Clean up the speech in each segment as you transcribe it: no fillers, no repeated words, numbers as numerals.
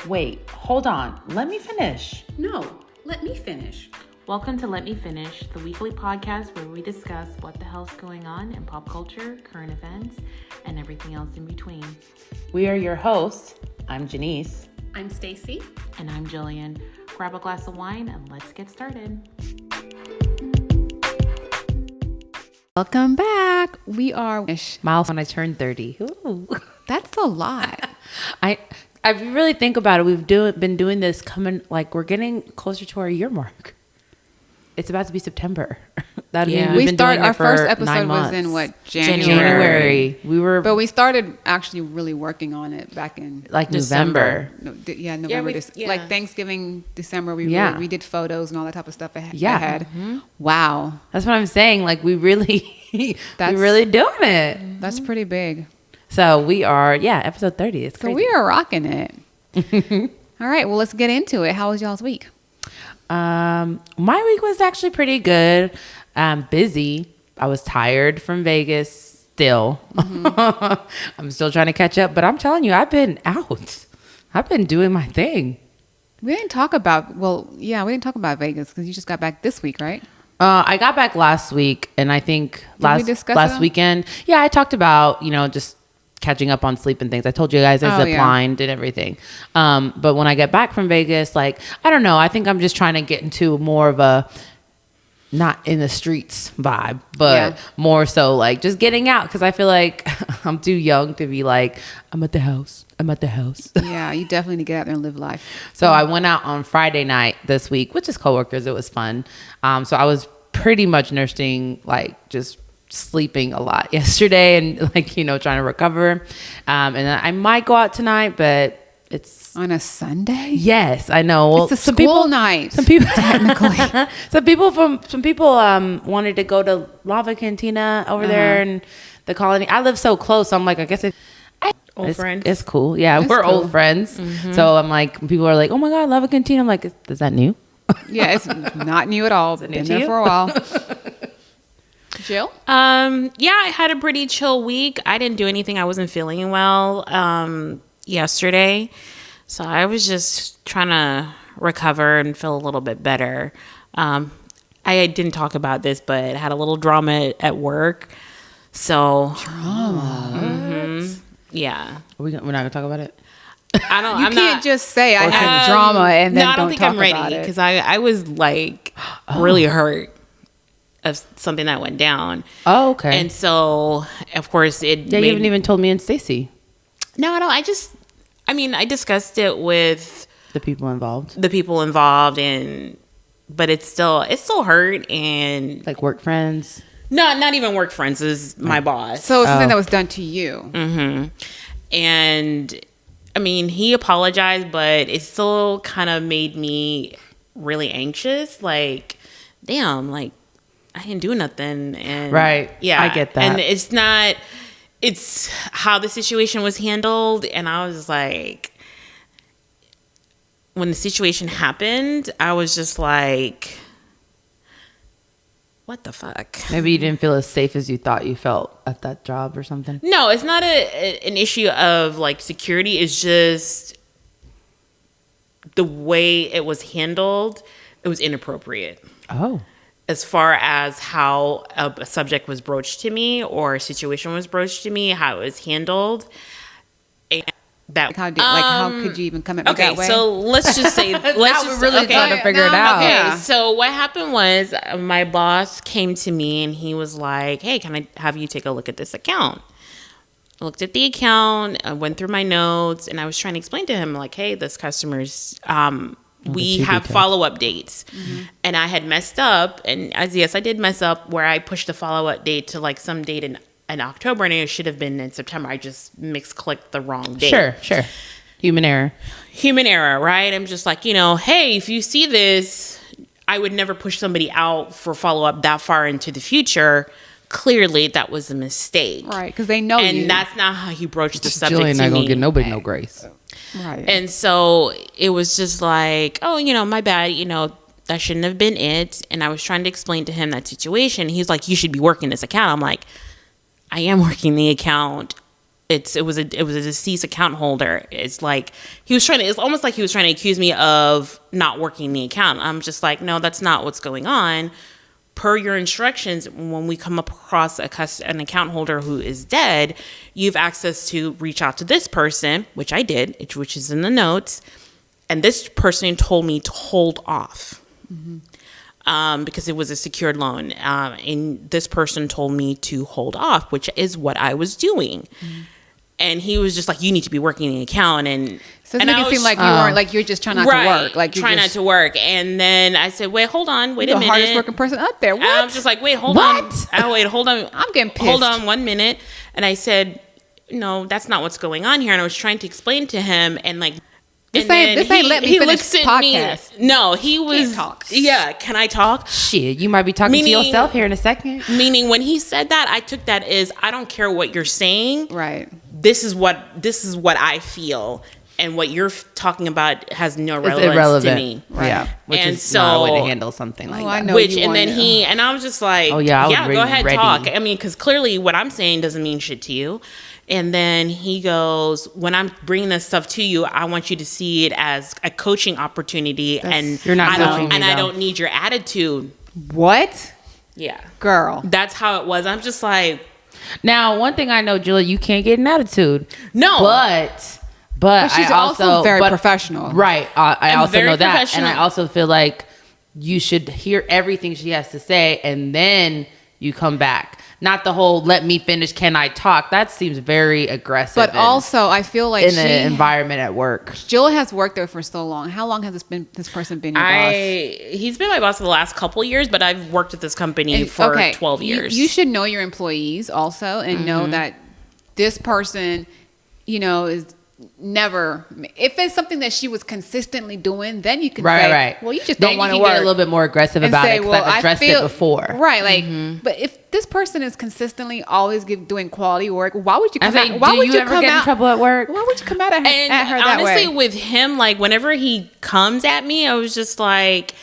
Wait, hold on. Let me finish. No, let me finish. Welcome to Let Me Finish, the weekly podcast where we discuss what the hell's going on in pop culture, current events, and everything else in between. We are your hosts. I'm Janice. I'm Stacy. And I'm Jillian. Grab a glass of wine and let's get started. Welcome back. We are Milestone. I turned 30. Ooh. That's a lot. I really think about it. We've been doing this we're getting closer to our year mark. It's about to be September. Our first episode was in January. But we started actually really working on it back in November. November. Like Thanksgiving, December. We did photos and all that type of stuff ahead. Mm-hmm. Wow, that's what I'm saying. Like we really doing it. That's pretty big. So we are, episode 30. It's crazy. So we are rocking it. All right, well, let's get into it. How was y'all's week? My week was actually pretty good. Busy. I was tired from Vegas still. Mm-hmm. I'm still trying to catch up, but I'm telling you, I've been out. I've been doing my thing. We didn't talk about Vegas because you just got back this week, right? I got back last week, and I think last weekend. Yeah, I talked about, just catching up on sleep and things. I told you guys I ziplined and everything. But when I get back from Vegas, I don't know. I think I'm just trying to get into more of a not in the streets vibe, but more so just getting out. Cause I feel like I'm too young to be I'm at the house. Yeah, you definitely need to get out there and live life. So I went out on Friday night this week with just coworkers. It was fun. So I was pretty much nursing, just sleeping a lot yesterday and trying to recover. And then I might go out tonight, but it's on a Sunday. Yes, I know. Well, it's a school night. Some people technically. some people wanted to go to Lava Cantina over there in the Colony. I live so close. So I'm I guess old friends. It's cool. Yeah, we're old friends. Mm-hmm. So I'm people are oh my God, Lava Cantina. I'm is that new? Yeah, it's not new at all. Been there for a while. Jill? I had a pretty chill week. I didn't do anything. I wasn't feeling well yesterday. So I was just trying to recover and feel a little bit better. I didn't talk about this, but I had a little drama at work. So drama. Mm-hmm, yeah. We're not gonna talk about it. You can't just say I had drama and then don't think I'm ready because I was really hurt of something that went down. Oh, okay. And so, of course, you haven't even told me and Stacy. No, I I discussed it with the people involved. But it's still hurt and work friends. No, not even work friends. Is my boss. So it's something that was done to you. Mm-hmm. And he apologized, but it still kind of made me really anxious. Damn, I didn't do nothing. And right. Yeah. I get that. And it's how the situation was handled. And I was when the situation happened, I was just what the fuck? Maybe you didn't feel as safe as you thought you felt at that job or something. No, it's not an issue of security. It's just the way it was handled. It was inappropriate. Oh. As far as how a subject was broached to me or a situation was broached to me, how it was handled. And that how could you even come at me that way? Okay, so let's just say we're really trying to figure it out. Okay, so what happened was my boss came to me and he was like, "Hey, can I have you take a look at this account?" I looked at the account, I went through my notes, and I was trying to explain to him "Hey, this customer's we have follow-up dates." Mm-hmm. And I had messed up, and I did mess up where I pushed the follow-up date to some date in October, and it should have been in September. I just clicked the wrong date. Sure. Human error, right? I'm just hey, if you see this, I would never push somebody out for follow-up that far into the future. Clearly, that was a mistake. Right, because they know and you. And that's not how he broached the subject to me. Jillian not going to give nobody no grace. Right. And so it was just my bad, that shouldn't have been it. And I was trying to explain to him that situation. He's like, you should be working this account. I'm like, I am working the account. it was a deceased account holder. It's like it's almost like he was trying to accuse me of not working the account. I'm just like, no, that's not what's going on. Per your instructions, when we come across an account holder who is dead, you have access to reach out to this person, which I did, which is in the notes. And this person told me to hold off because it was a secured loan. And this person told me to hold off, which is what I was doing. And he was just like, you need to be working the account. And so it seemed like you weren't, like, you're just trying not to work. Like, trying not to work. And then I said, wait, hold on. Wait a minute. The hardest working person up there. What? I'm just like, wait, hold on. Hold on. I'm getting pissed. Hold on 1 minute. And I said, no, that's not what's going on here. And I was trying to explain to him, and like, This ain't let me finish podcast. No, he was. Talk. Yeah, can I talk? Shit, you might be talking to yourself here in a second. Meaning, when he said that, I took that as, I don't care what you're saying. Right. This is what I feel, and what you're talking about has no relevance to me. Right. Yeah, which is not a way to handle something like that. I know. And I was just like, go ahead, talk. I mean, because clearly what I'm saying doesn't mean shit to you. And then he goes, when I'm bringing this stuff to you, I want you to see it as a coaching opportunity, and you're not coaching me, I don't need your attitude. What? Yeah, girl, that's how it was. I'm just like, now one thing I know, Julia, you can't get an attitude. No, but she's also very professional, right? I also know that, and I also feel like you should hear everything she has to say, and then you come back. Not the whole "let me finish, can I talk?" That seems very aggressive. But also, I feel like in an environment at work, Jill has worked there for so long. How long has this person been your boss? He's been my boss for the last couple years, but I've worked at this company for 12 years. You should know your employees also, and know that this person, is never. If it's something that she was consistently doing, then you can say, well, you just don't want to work. Get a little bit more aggressive about it, because I've addressed it before. Right, like, but if this person is consistently always doing quality work, why would you come out? Why would you ever get in trouble at work? Why would you come out at her that way? Honestly, with him, like, whenever he comes at me, I was just like,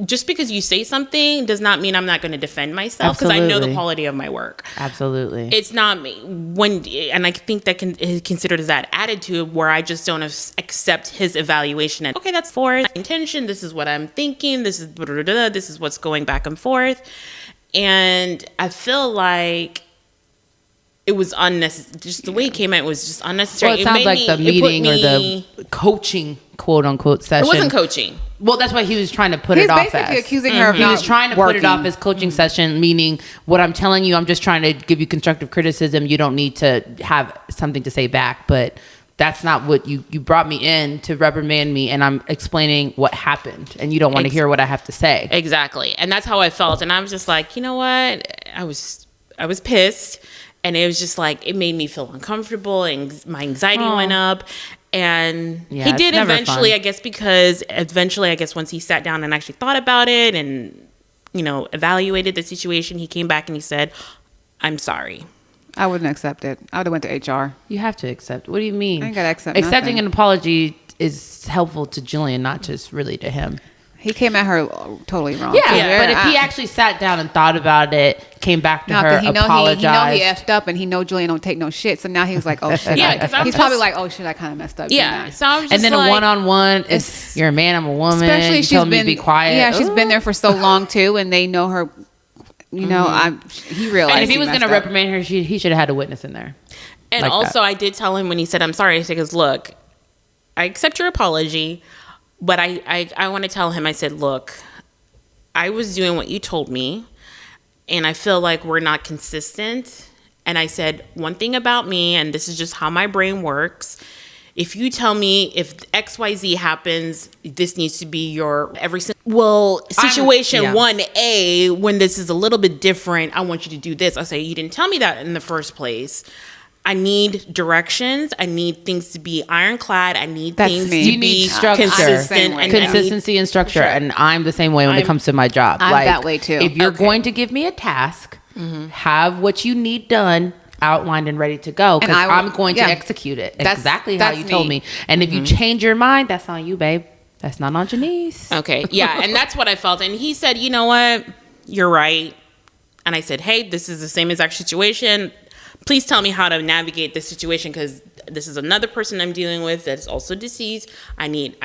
just because you say something does not mean I'm not going to defend myself, because I know the quality of my work. Absolutely. It's not me. And I think that is considered as that attitude where I just don't accept his evaluation. And, okay, that's for my intention. This is what I'm thinking. This is what's going back and forth. And I feel like it was unnecessary. Just the way it came out was just unnecessary. Well, it sounds like the meeting or the coaching, quote unquote, session. It wasn't coaching. Well, that's what he was trying to put it off as. He's basically accusing her of He was trying to put it off as coaching session, meaning what I'm telling you, I'm just trying to give you constructive criticism. You don't need to have something to say back. But that's not what you brought me in to reprimand me, and I'm explaining what happened, and you don't want to hear what I have to say. Exactly. And that's how I felt. And I was just like, you know what? I was pissed. And it was just like, it made me feel uncomfortable, and my anxiety went up. And he did eventually, I guess once he sat down and actually thought about it and, evaluated the situation, he came back and he said, I'm sorry. I wouldn't accept it. I would have went to HR. You have to accept. What do you mean? I ain't got to accept Accepting nothing. an apology is helpful to Jillian, not just really to him. He came at her totally wrong. Yeah, but if he actually sat down and thought about it, came back to her, apologized. He effed up, and he know Julian don't take no shit. So now he was like, oh shit. He's probably like, oh shit, I kind of messed up. Yeah. So I was just and then a one-on-one, you're a man, I'm a woman. Especially she's telling me to be quiet. Yeah, she's been there for so long too, and they know her. He realized. And if he was going to reprimand her, he should have had a witness in there. And like also, I did tell him when he said, I'm sorry, I said, because look, I accept your apology, but I want to tell him, I said, look, I was doing what you told me, and I feel like we're not consistent. And I said, one thing about me, and this is just how my brain works, if you tell me if XYZ happens, this needs to be your every single... Well, situation 1A, when this is a little bit different, I want you to do this. I say, you didn't tell me that in the first place. I need directions. I need things to be ironclad. I need things to be consistent. And consistency and structure. Sure. And I'm the same way when it comes to my job. I'm that way too. If you're going to give me a task, have what you need done outlined and ready to go, because I'm going to execute it exactly how you told me. And if you change your mind, that's on you, babe. That's not on Janice. Okay. Yeah. And that's what I felt. And he said, you know what? You're right. And I said, hey, this is the same exact situation. please tell me how to navigate this situation, because this is another person I'm dealing with that's also deceased. I need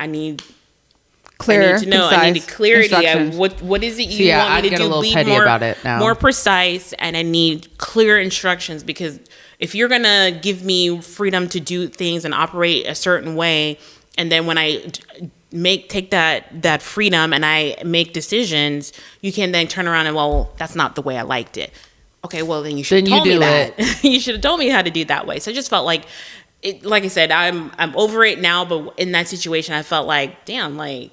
clear, I need to know. I need clarity. What is it you want me to do? Be more precise, and I need clear instructions, because if you're gonna give me freedom to do things and operate a certain way, and then when I take that freedom and I make decisions, you can then turn around and, well, that's not the way I liked it. Okay, well then you should have told me that. You should have told me how to do it that way. So I just felt like it, like I said, I'm over it now, but in that situation I felt like, damn, like.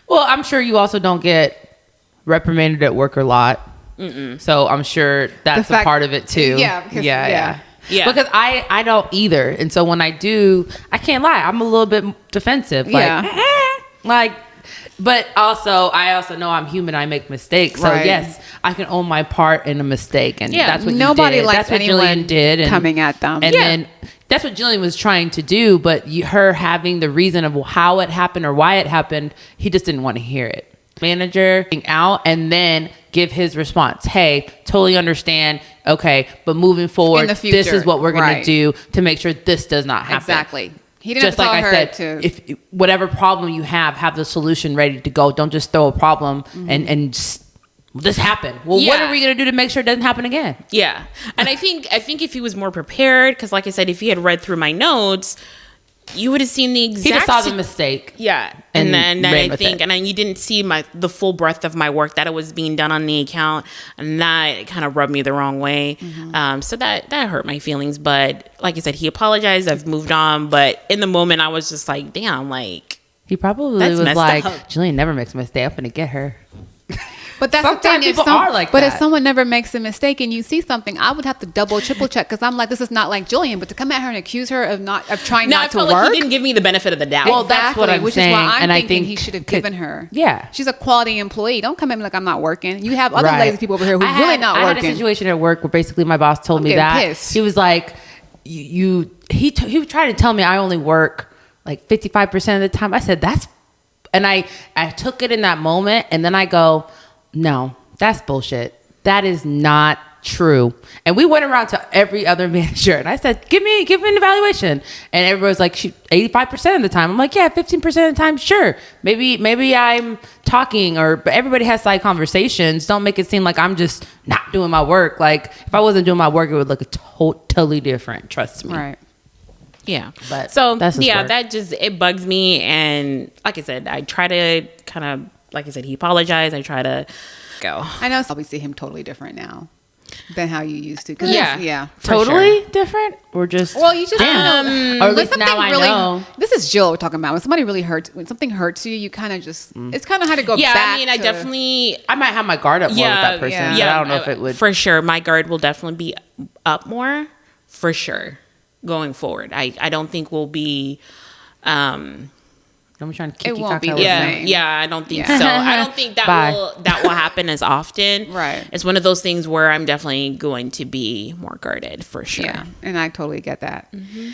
Well, I'm sure you also don't get reprimanded at work a lot. Mm-mm. So I'm sure that's a part of it too. Yeah. Because I don't either. And so when I do, I can't lie, I'm a little bit defensive. But I also know I'm human. I make mistakes. So yes, I can own my part in a mistake. And that's what nobody you did. Likes that's what Jillian did. And, coming at them. And then that's what Jillian was trying to do. But her having the reason of how it happened or why it happened, he just didn't want to hear it. Manager out and then give his response. Hey, totally understand. Okay, but moving forward, this is what we're going to do to make sure this does not happen. Exactly. He didn't just like I said. If whatever problem you have the solution ready to go. Don't just throw a problem and just, this happened. Well, what are we going to do to make sure it doesn't happen again? Yeah, and I think if he was more prepared, because like I said, if he had read through my notes, you would have seen the exact. He just saw the mistake. Yeah, and then I think, and then you didn't see the full breadth of my work that it was being done on the account, and that kind of rubbed me the wrong way. So that hurt my feelings. But like I said, he apologized. I've moved on. But in the moment, I was just like, damn, like he probably was like, Jillian never makes a mistake. I'm gonna get her. But that's sometimes people are like that. But if someone never makes a mistake and you see something, I would have to double, triple check, because I'm like, this is not like Jillian. But to come at her and accuse her of trying not to work, like he didn't give me the benefit of the doubt. Well, that's what I'm saying, is why and I think he should have given her. Yeah, she's a quality employee. Don't come at me like I'm not working. You have other lazy people over here who really not working. I had a situation at work where basically my boss told me that pissed. He was like, he was trying to tell me I only work like 55% of the time. I said and I took it in that moment, and then I go, no. That's bullshit. That is not true. And we went around to every other manager, and I said, give me an evaluation. And everybody was like, 85% of the time. I'm like, yeah, 15% of the time, sure. Maybe I'm talking, but everybody has side conversations. Don't make it seem like I'm just not doing my work. Like if I wasn't doing my work, it would look totally different. Trust me. Right. Yeah. But so that just, it bugs me. And like I said, I try to kind of, like I said, he apologized. I try to go. I know. Probably see him totally different now than how you used to. Totally different, or just or at least now I know. This is Jill we're talking about. When something hurts you, you kind of just it's kind of hard to go back. I might have my guard up more with that person. Yeah, I don't know if it would. For sure, my guard will definitely be up more. For sure, going forward, I don't think we'll be. I'm trying to keep it won't be the same. I don't think so. I don't think that will happen as often. Right. It's one of those things where I'm definitely going to be more guarded for sure. Yeah, and I totally get that. Mm-hmm.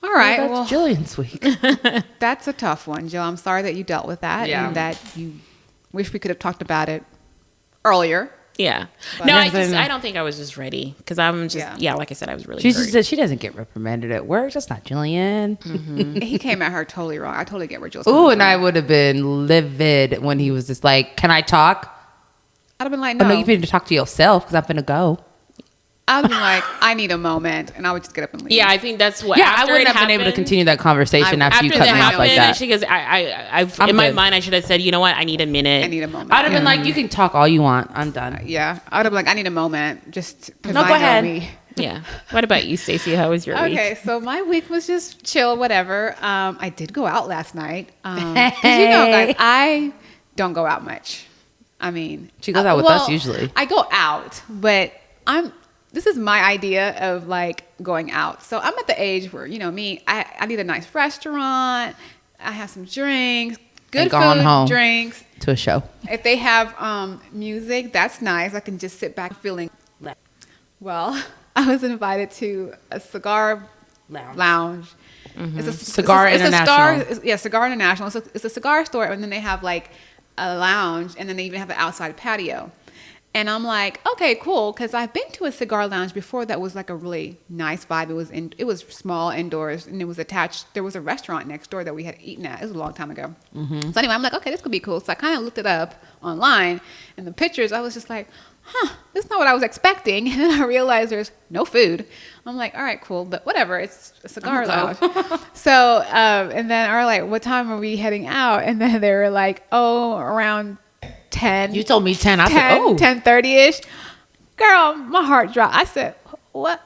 All right. Well, that's Jillian's week. That's a tough one, Jill. I'm sorry that you dealt with that and that you wish we could have talked about it earlier. Yeah. But I don't think I was just ready, because I'm just, like I said, I was really hurt. She doesn't get reprimanded at work. That's not Jillian. Mm-hmm. He came at her totally wrong. I totally get where Jill's coming from. And I would have been livid when he was just like, can I talk? I'd have been like, no. Oh, no, you need to talk to yourself, because I'm going to go. I'd be like, I need a moment, and I would just get up and leave. Yeah, I think that's what. Yeah, I wouldn't have been able to continue that conversation after you cut me off like that. Because in my mind, I should have said, you know what, I need a minute. I need a moment. I'd have been like, you can talk all you want. I'm done. Yeah, I'd have been like, I need a moment, just because go ahead. Me. Yeah. What about you, Stacey? How was your week? Okay, so my week was just chill, whatever. I did go out last night. Because guys, I don't go out much. I mean, she goes out with us usually. I go out, but this is my idea of like going out. So I'm at the age where, I need a nice restaurant. I have some drinks, good food, drinks. To a show. If they have music, that's nice. I can just sit back feeling. Well, I was invited to a cigar lounge. Mm-hmm. It's a Cigar International. Cigar International. It's a cigar store, and then they have like a lounge, and then they even have an outside patio. And I'm like, okay, cool, because I've been to a cigar lounge before that was like a really nice vibe. It was small indoors, and it was attached. There was a restaurant next door that we had eaten at. It was a long time ago. Mm-hmm. So anyway, I'm like, okay, this could be cool. So I kind of looked it up online, and the pictures, I was just like, this is not what I was expecting. And then I realized there's no food. I'm like, all right, cool, but whatever. It's a cigar lounge. So, and then I was like, what time are we heading out? And then they were like, around 10. You told me 10. I said, 10:30ish. Girl, my heart dropped. I said, what?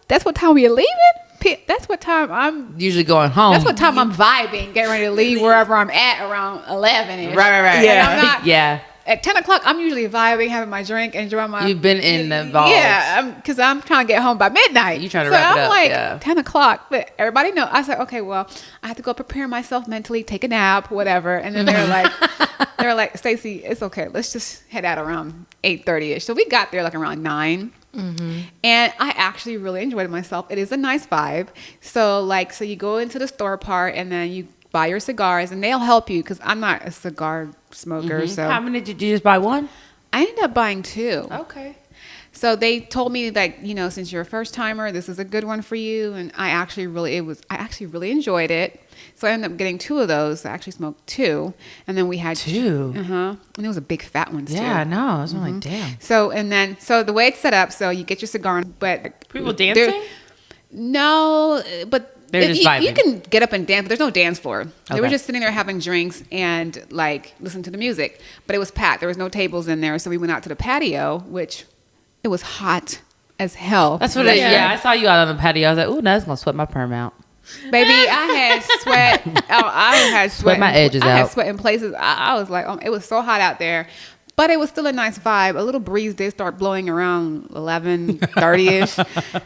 That's what time we are leaving? That's what time I'm usually going home. That's what time I'm vibing, getting ready to leave wherever I'm at around 11ish. Right. Yeah. At 10 o'clock, I'm usually vibing, having my drink, enjoying my... You've been in the vault. Yeah, because I'm trying to get home by midnight. You trying to wrap it up. So I'm like, 10 o'clock. But everybody knows. I said, okay, well, I have to go prepare myself mentally, take a nap, whatever. And then they're like, Stacey, it's okay. Let's just head out around 8:30ish. So we got there like around 9. Mm-hmm. And I actually really enjoyed myself. It is a nice vibe. So you go into the store part, and then you buy your cigars, and they'll help you, because I'm not a cigar smoker. Mm-hmm. So how many did you just buy? One? I ended up buying 2. Okay. So they told me that, since you're a first timer, this is a good one for you. And I actually really enjoyed it. So I ended up getting 2 of those. I actually smoked 2, and then we had 2. And it was a big fat one too. Yeah, I know. I was like, damn. So the way it's set up, so you get your cigar, but people dancing? No, but. They're just vibing. You can get up and dance, but there's no dance floor. Okay. They were just sitting there having drinks and listening to the music. But it was packed. There was no tables in there. So we went out to the patio, which it was hot as hell. That's what I saw you out on the patio. I was like, ooh, that's going to sweat my perm out. Baby, I had sweat. I had sweat. My edges out. I had sweat in places. I was like, it was so hot out there. But it was still a nice vibe. A little breeze did start blowing around 11:30ish.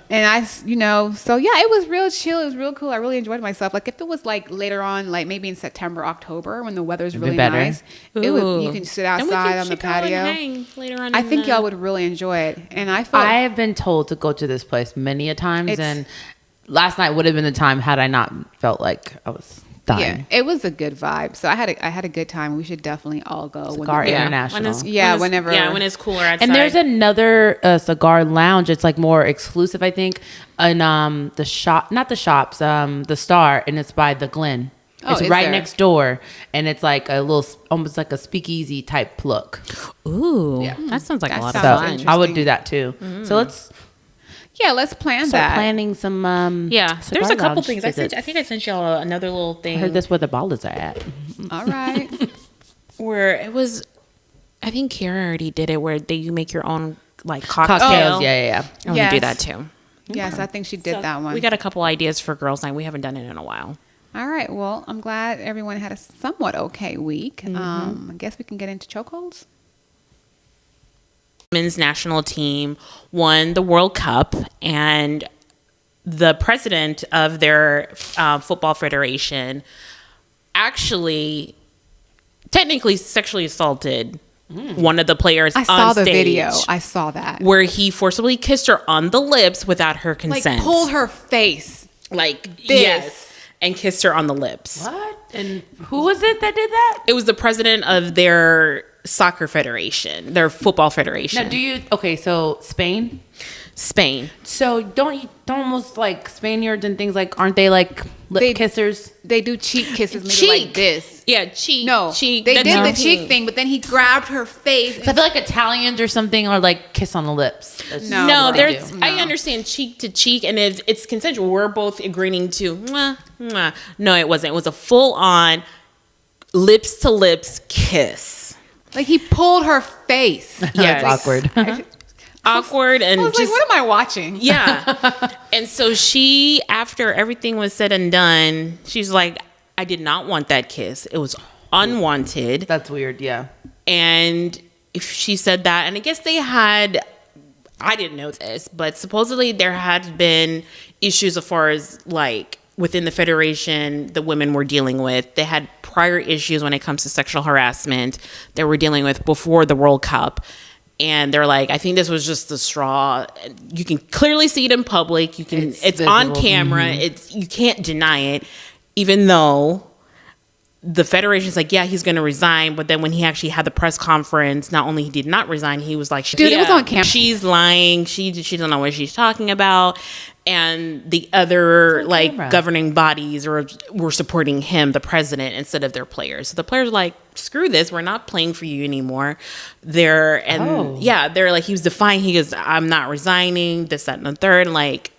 And so yeah, it was real chill. It was real cool. I really enjoyed myself. Like if it was later on, maybe in September, October, when the weather's really nice, you can sit outside on the patio. Later on, I think y'all would really enjoy it. And I have been told to go to this place many a times, and last night would have been the time had I not felt like I was dying. Yeah, it was a good vibe. So I had a good time. We should definitely all go. Cigar International. When it's cooler outside. And there's another cigar lounge. It's more exclusive, I think, in the shop, not the shops, the Star, and it's by the Glen. It's right next door, and it's like a little, almost like a speakeasy type look. Ooh, yeah. That sounds like a lot of fun. I would do that too. Mm-hmm. So let's plan that. Planning some. There's a couple things. I think I sent y'all another little thing. I heard that's where the ballers are at. All right. Where it was, I think Kara already did it. Where you make your own cocktails. Yeah. I want to do that too. Yes, okay. I think she did that one. We got a couple ideas for girls' night. We haven't done it in a while. All right. Well, I'm glad everyone had a somewhat okay week. Mm-hmm. I guess we can get into chokeholds. Women's national team won the World Cup, and the president of their football federation actually technically sexually assaulted one of the players on stage. I saw the video. I saw that. Where he forcibly kissed her on the lips without her consent. Pulled her face. Like this. Yes. And kissed her on the lips. What? And who was it that did that? It was the president of their soccer federation, their football federation. Now so Spain? So don't almost Spaniards and things aren't they lip kissers? They do cheek kisses, maybe like this. Yeah, cheek. No, cheek. They did the cheek thing, but then he grabbed her face. So I feel like Italians or something are kiss on the lips. No, I understand cheek to cheek, and it's consensual. We're both agreeing to mwah, mwah. No, it wasn't. It was a full on lips to lips kiss. He pulled her face. Yeah, it's awkward. Awkward and I was just what am I watching? Yeah. And so she, after everything was said and done, she's like, I did not want that kiss. It was unwanted. That's weird, yeah. And if she said that, and I guess I didn't know this, but supposedly there had been issues as far as within the federation the women were dealing with. They had prior issues when it comes to sexual harassment they were dealing with before the World Cup. And they're like, I think this was just the straw. You can clearly see it in public. It's on camera. Mm-hmm. You can't deny it, even though the federation's like, yeah, he's going to resign. But then when he actually had the press conference, not only he did not resign, he was like, dude, it was on camera. She's lying. She doesn't know what she's talking about. And the other governing bodies were supporting him, the president, instead of their players. So the players were like, screw this. We're not playing for you anymore. They're like, he was defying. He goes, I'm not resigning, this, that, and the third. Like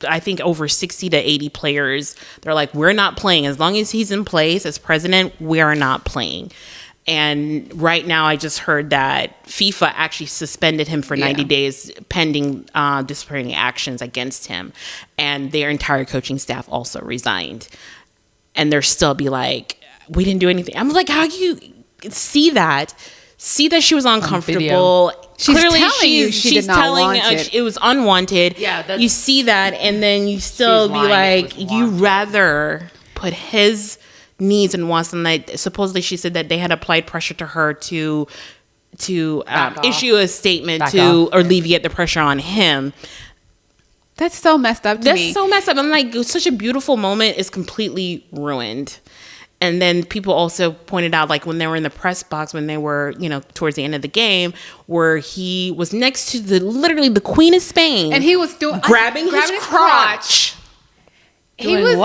I think over 60 to 80 players, they're like, we're not playing. As long as he's in place as president, we are not playing. And right now, I just heard that FIFA actually suspended him for 90 days pending disciplinary actions against him. And their entire coaching staff also resigned. And they're still be like, we didn't do anything. I'm like, how do you see that? See that she was uncomfortable. Clearly, she's telling it was unwanted. Yeah, you see that, and then you still be like, you rather put his needs and wants, and like supposedly she said that they had applied pressure to her to issue a statement to alleviate the pressure on him. That's so messed up to me. That's so messed up. I'm like, such a beautiful moment is completely ruined. And then people also pointed out, like when they were in the press box, when they were, towards the end of the game, where he was next to literally the Queen of Spain, and he was grabbing his crotch. He was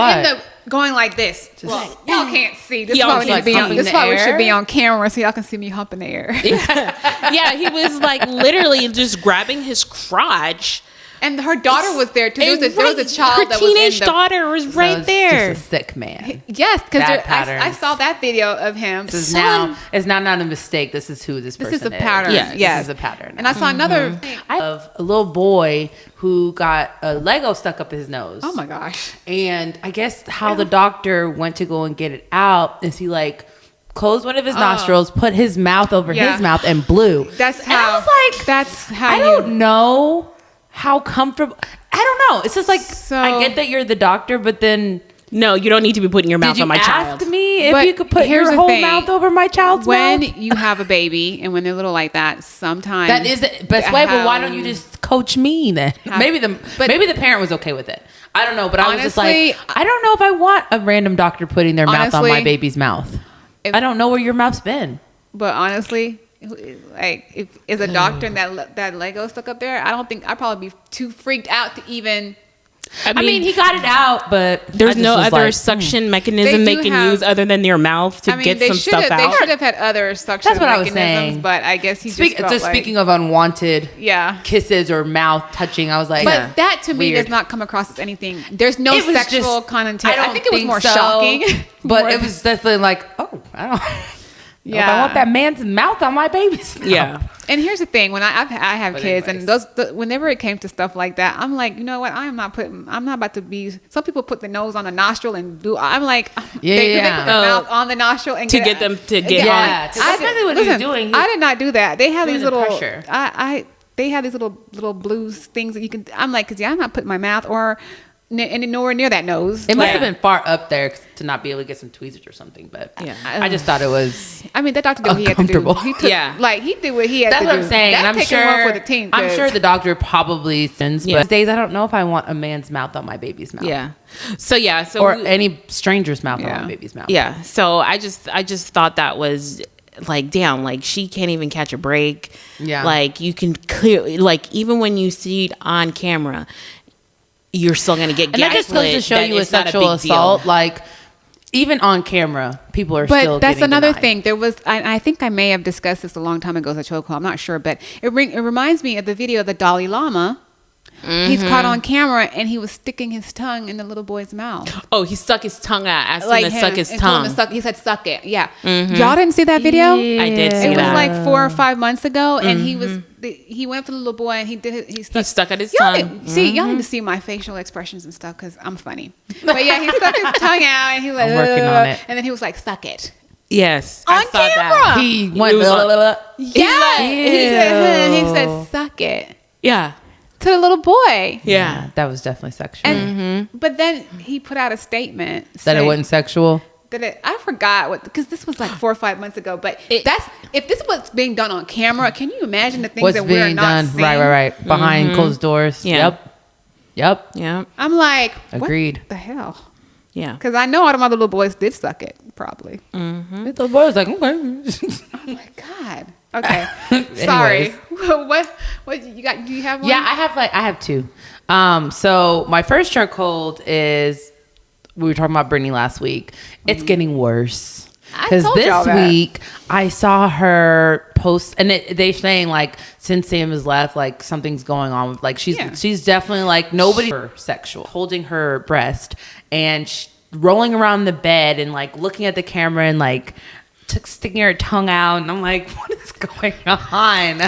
going like this. Well, y'all can't see. This is why we should be on camera so y'all can see me humping the air. Yeah, he was like literally just grabbing his crotch. And her daughter was there too. There was a child her teenage daughter was right there. Just a sick man. Yes, because I saw that video of him. It's now not a mistake. This is who this person is. This is a pattern. Yes. This is a pattern. And I saw another thing of a little boy who got a Lego stuck up his nose. Oh my gosh. And I guess how the doctor went to go and get it out is he closed one of his nostrils, put his mouth over his mouth, and blew. That's how. And I was like, that's how. I don't know how comfortable. I don't know. It's just like, I get that you're the doctor, but then no, you don't need to be putting your mouth on my child. Ask me if you could put your whole mouth over my child's mouth. When you have a baby and when they're little like that, sometimes that is the best way. But why don't you just coach me then? Maybe the parent was okay with it. I don't know. But I was just like, I don't know if I want a random doctor putting their mouth on my baby's mouth. I don't know where your mouth's been. But honestly, like if is a doctor and that Lego stuck up there, I don't think I'd probably be too freaked out to even. I mean, he got it out, but there's no other suction mechanism they can use other than their mouth to get some stuff out. They should have had other suction mechanisms. That's what I was saying. But I guess he speaking of unwanted kisses or mouth touching, I was like, but that to me does not come across as anything. There's no sexual connotation. I think it was more shocking. But it was definitely like, oh, I don't. Yeah, I want that man's mouth on my baby's mouth. Yeah. And here's the thing: when I have kids, and whenever it came to stuff like that, I'm like, you know what? I'm not about to be. Some people put the nose on the nostril and do. I'm like, they put the mouth on the nostril and get them to get on. That's really what he was doing. I did not do that. They have these little pressure. They have these little blues things that you can. I'm like, I'm not putting my mouth and nowhere near that nose. It must have been far up there to not be able to get some tweezers or something. But I just thought it was. I mean, that doctor did what he had to do. He did what he had to do. That's what I'm saying. That's and I'm sure the doctor probably sends. But these days, I don't know if I want a man's mouth on my baby's mouth. Yeah. So or any stranger's mouth on my baby's mouth. Yeah. So I just thought that was. Like, damn, like she can't even catch a break. Yeah. Like you can clearly, like even when you see it on camera, you're still going to get gaslit. And that just goes to show you a sexual assault. Deal. Like, even on camera, people are still But that's another denied. thing. There was, I think I may have discussed this a long time ago as a chokehold. I'm not sure. But it reminds me of the video of the Dalai Lama. Mm-hmm. He's caught on camera and he was sticking his tongue in the little boy's mouth. Oh, he stuck his tongue out. Asked him to suck his tongue. He said, suck it. Yeah. Mm-hmm. Y'all didn't see that video? Yeah. I did see that. It was like 4 or 5 months ago. And he went for the little boy and he stuck at his tongue. Y'all need to see my facial expressions and stuff because I'm funny. But yeah, he stuck his tongue out and he was like, I'm working on it. And then he was like, suck it. Yes. On camera. That. He went, he said, suck it. Yeah. To the little boy. Yeah. That was definitely sexual. But then he put out a statement that it wasn't sexual. I forgot because this was like 4 or 5 months ago. But if this was being done on camera, can you imagine the things that we're not seeing? Right. Behind closed doors. Yeah. Yep. I'm like, agreed. What the hell? Yeah. Because I know all the other little boys did suck it, probably. The little boy was like, okay. Oh my God. Okay. Sorry. What you got? Do you have one? Yeah, I have two. So my first chokehold is, we were talking about Brittany last week. It's getting worse. Because this week I saw her post, and they saying like, since Sam has left, like something's going on with, like, she's definitely like, nobody sexual, holding her breast and rolling around the bed and like looking at the camera and like sticking her tongue out, and I'm like, what is going on?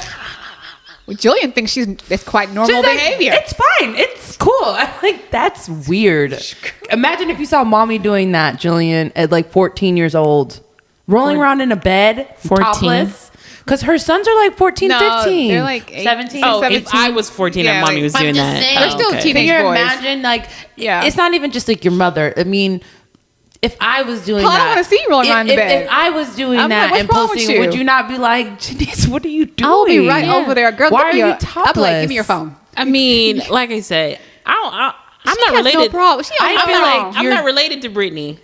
Well, Jillian thinks it's quite normal behavior. It's fine. It's cool. I'm like, that's weird. Imagine if you saw mommy doing that, Jillian, at like 14 years old, rolling around in a bed, 14. Topless. Because her sons are like 14, 15. They're like 17. Oh, 17. if I was 14 and mommy was doing that. They're still teenage boys. Imagine, like, it's not even just like your mother. I mean, if I was doing that, I don't want to see you rolling around in the bed. If I was doing that and posting, would you not be like, Janice, what are you doing? I'll be right over there. Girl, why are you topless? I'll be like, give me your phone. I mean, like I said, I'm not related. No problem. I'm not related to Brittany.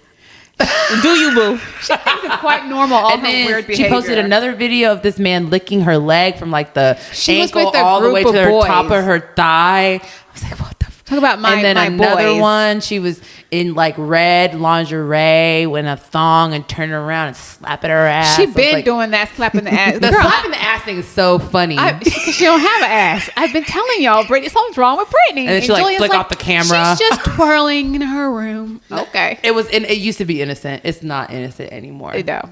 Do you, boo? She thinks it's quite normal. All her weird behavior. She posted another video of this man licking her leg from like the ankle with a all the way to the boys. top of her thigh. I was like, what the fuck? Talk about my boys. And then another one, she was in like red lingerie with a thong and turning around and slapping her ass. She been doing that, slapping the ass. Slapping the ass thing is so funny. She don't have an ass. I've been telling y'all, Brittany, something's wrong with Brittany. And then she like flick off the camera. She's just twirling in her room. Okay. It used to be innocent. It's not innocent anymore. No.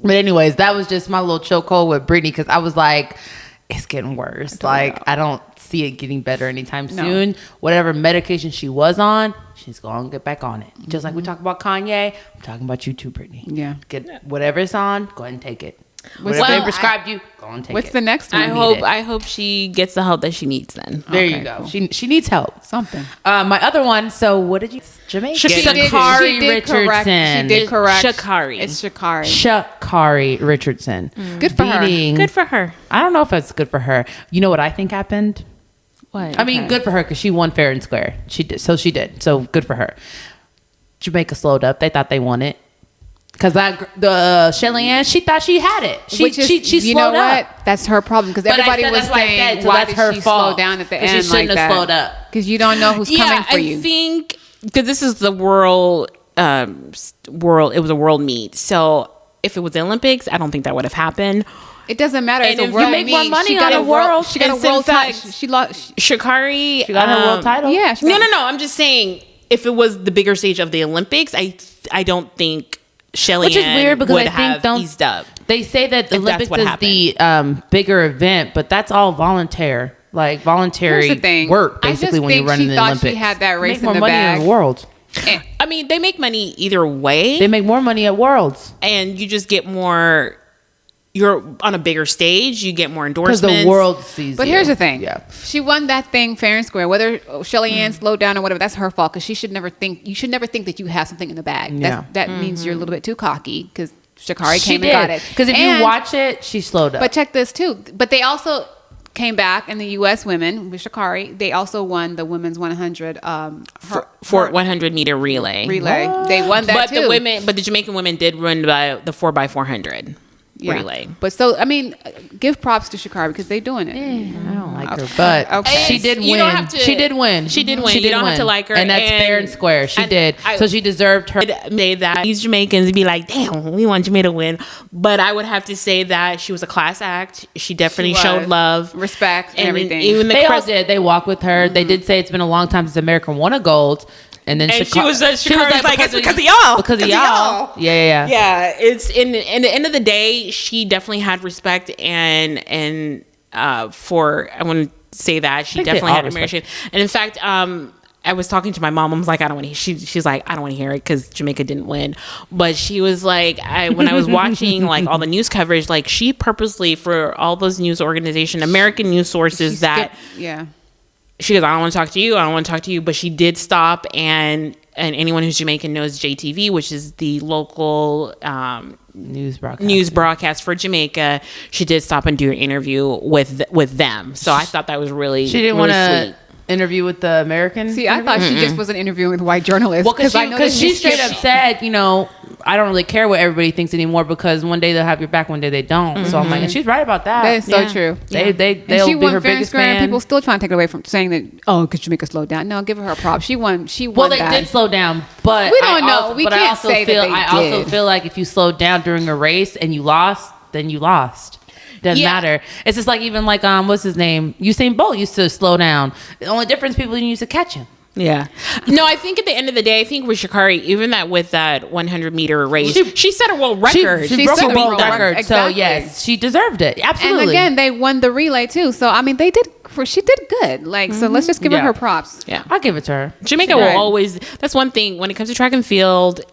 But anyways, that was just my little chokehold with Brittany, because I was like, it's getting worse. Like, I don't see it getting better anytime soon. Whatever medication she was on, she's going to get back on it. Just like we talk about Kanye, I'm talking about you too, Brittany. Yeah. Get whatever it's on, go ahead and take it. Whatever they prescribed you, go and take it. What's the next one? I hope she gets the help that she needs then. There you go. Cool. She needs help. Something. My other one, so what did you... Jamaica. Sha'Carri Richardson. She did correct. Sha'Carri. It's Sha'Carri. Sha'Carri Richardson. Good for her. Good for her. I don't know if it's good for her. You know what I think happened? What? I mean, good for her because she won fair and square. She did. So good for her. Jamaica slowed up. They thought they won it. Because the Shelly Ann, she thought she had it. She slowed you know up. what? That's her problem. Because everybody was saying, why did she slow down at the end like that? She shouldn't have slowed up. Because you don't know who's coming for you. I think, because this is the world, it was a world meet. So if it was the Olympics, I don't think that would have happened. It doesn't matter. And if you make more money on a world, she got a world title. She lost. Sha'Carri, she got her world title. Yeah. No. I'm just saying, if it was the bigger stage of the Olympics, I don't think Shelly Which is weird because would I think eased up. They say that the Olympics is the bigger event, but that's all voluntary work basically when you're running the Olympics. She had that race in the bag. Make more money in the world. I mean, they make money either way. They make more money at Worlds, and you just get more. You're on a bigger stage. You get more endorsements. Because the world sees. But here's the thing: she won that thing fair and square. Whether Shelly Ann slowed down or whatever, that's her fault. Because she should never think. You should never think that you have something in the bag. That means you're a little bit too cocky. Because Sha'Carri came and got it. Because if you watch it, she slowed up. But check this too. But they also came back in the U.S. women with Sha'Carri. They also won the women's 100 for 100 meter relay. What? They won that too. But the Jamaican women did run by the 4x400 relay. But so I mean, give props to Sha'Carri because they're doing it. I don't like her, but she did win. She did win. She did win. You don't have to like her, and that's fair and square. She did, so she deserved her. Made that these Jamaicans be like, damn, we want Jamaica to win. But I would have to say that she was a class act. She definitely showed love, respect, and everything. Even they all did. They walked with her. Mm-hmm. They did say it's been a long time since America won a gold. And then she was like, it's because of y'all. Because of y'all. Yeah. Yeah. It's in the end of the day, she definitely had respect and for, I want to say that she definitely had admiration. And in fact, I was talking to my mom. I was like, I don't want to. She's like, I don't want to hear it because Jamaica didn't win. But she was like, when I was watching like all the news coverage, like she purposely for all those news organization, American news sources she goes, I don't want to talk to you. I don't want to talk to you. But she did stop. And anyone who's Jamaican knows JTV, which is the local news broadcast for Jamaica. She did stop and do an interview with them. So I thought that was really, she didn't really sweet. interview with the American. See, I thought she just wasn't interviewing with white journalists. Well, because she straight up said, you know, I don't really care what everybody thinks anymore because one day they'll have your back, one day they don't. So I'm like, and she's right about that. That is so true. They'll be her biggest fan. People still trying to take it away from saying that, oh, could you make her slow down? No, give her her props. She won. Well, they did slow down, but we don't know. We can't say that they did. I also feel like if you slowed down during a race and you lost, then you lost. Doesn't matter. It's just like even like what's his name? Usain Bolt used to slow down. The only difference, people didn't used to catch him. Yeah. No, I think at the end of the day, I think with Sha'Carri, even with that 100-meter race, she set a world record. She broke a world record. Exactly. So yes, she deserved it. Absolutely. And again, they won the relay too. So I mean, she did good. Like, so let's just give her props. Yeah, I'll give it to her. Jamaica will always. That's one thing when it comes to track and field.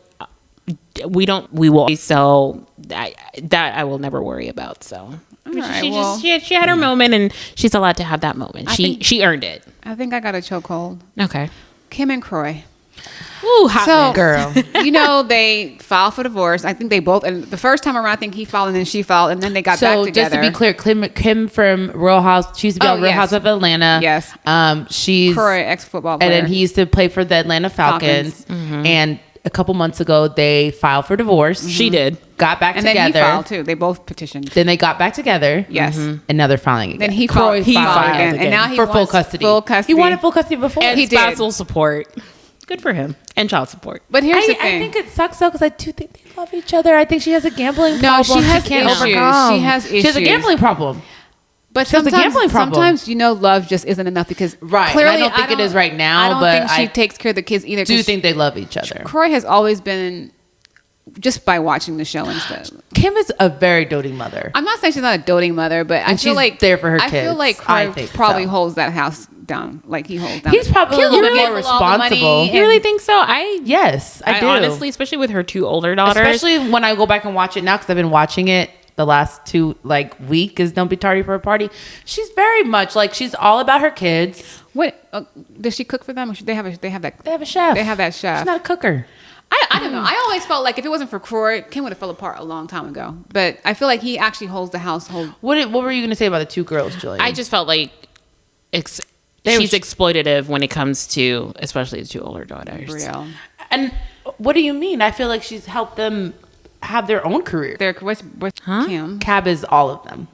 We will always, so that I will never worry about. So she had her moment, and she's allowed to have that moment. She earned it. I think I got a chokehold. Okay. Kim and Kroy. Ooh, hot girl. You know, they filed for divorce. I think they both, and the first time around, I think he filed and then she filed, and then they got back together. So just to be clear, Kim from Real House, she used to be on Real House of Atlanta. Yes. She's Kroy, ex-football player. And then he used to play for the Atlanta Falcons. And a couple months ago, they filed for divorce. She did. Got back together. And then he filed too. They both petitioned. Then they got back together. Yes. And now they're filing again. Then he filed again. And now he for full custody. He wanted full custody before. And he spousal support. Good for him. And child support. But here's the thing. I think it sucks though because I do think they love each other. I think she has a gambling problem. No, she can't overcome. She has issues. She has a gambling problem. But sometimes, you know, love just isn't enough because clearly, I don't think it is right now. I don't think she takes care of the kids either. Do think they love each other. Kroy has always been, just by watching the show and stuff. Kim is a very doting mother. I'm not saying she's not a doting mother, but I feel like there for her kids. I feel like Kroy probably holds that house down, like he holds down. He's probably a little bit more responsible. You really think so? Yes, I do. Honestly, especially with her two older daughters. Especially when I go back and watch it now, because I've been watching it the last 2 week is Don't Be Tardy for a Party. She's very much like she's all about her kids. What does she cook for them? Or they have a chef. They have that chef. She's not a cooker. I don't know. I always felt like if it wasn't for Kroy, Kim would have fell apart a long time ago. But I feel like he actually holds the household. What were you going to say about the two girls, Jillian? I just felt like she's exploitative when it comes to, especially the two older daughters. Real. And what do you mean? I feel like she's helped them have their own career. What's Kim? Cab is all of them.